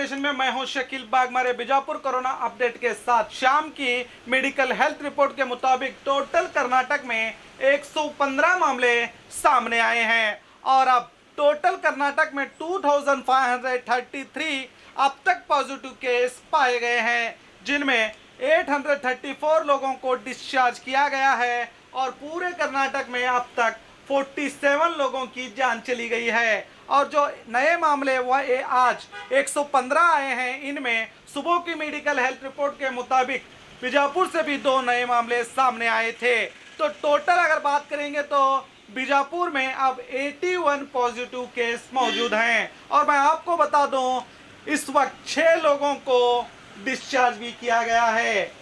Nation में मैं हूं शकील बागमारे। बीजापुर कोरोना अपडेट के साथ शाम की मेडिकल हेल्थ रिपोर्ट के मुताबिक टोटल कर्नाटक में 115 मामले सामने आए हैं और अब टोटल कर्नाटक में 2533 अब तक पॉजिटिव केस पाए गए हैं, जिनमें 834 लोगों को डिस्चार्ज किया गया है और पूरे कर्नाटक में अब तक 47 लोगों की जान चली गई है। और जो नए मामले वह आज 115 आए हैं। इनमें सुबह की मेडिकल हेल्थ रिपोर्ट के मुताबिक बीजापुर से भी 2 नए मामले सामने आए थे। तो टोटल अगर बात करेंगे तो बीजापुर में अब 81 पॉजिटिव केस मौजूद हैं। और मैं आपको बता दूं, इस वक्त 6 लोगों को डिस्चार्ज भी किया गया है।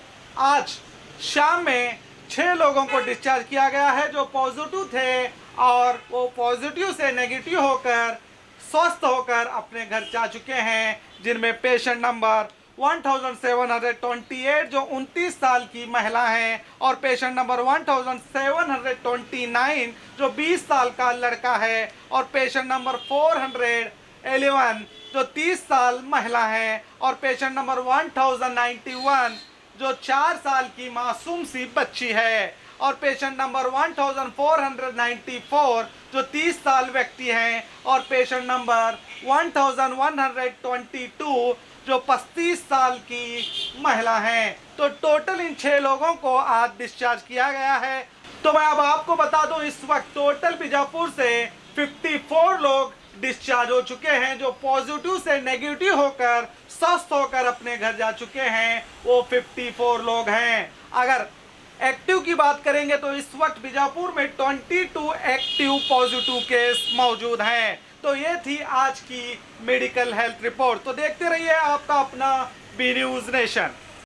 आज शाम में 6 लोगों को डिस्चार्ज किया गया है जो पॉजिटिव थे और वो पॉजिटिव से नेगेटिव होकर स्वस्थ होकर अपने घर जा चुके हैं, जिनमें पेशेंट नंबर 1728 जो 29 साल की महिला है और पेशेंट नंबर 1729 जो 20 साल का लड़का है और पेशेंट नंबर 411 जो 30 साल महिला है और पेशेंट नंबर 1091 जो 4 साल की मासूम सी बच्ची है और पेशेंट नंबर 1494 जो 30 साल व्यक्ति हैं और पेशेंट नंबर 1122 जो 35 साल की महिला हैं। तो टोटल इन 6 लोगों को आज डिस्चार्ज किया गया है। तो मैं अब आपको बता दूं, इस वक्त टोटल बीजापुर से 54 लोग डिस्चार्ज हो चुके हैं जो पॉजिटिव से नेगेटिव होकर स्वस्थ होकर अपने घर जा चुके हैं, वो 54 लोग हैं। अगर एक्टिव की बात करेंगे तो इस वक्त बीजापुर में 22 एक्टिव पॉजिटिव केस मौजूद हैं। तो ये थी आज की मेडिकल हेल्थ रिपोर्ट। तो देखते रहिए आपका अपना बी न्यूज़ नेशन।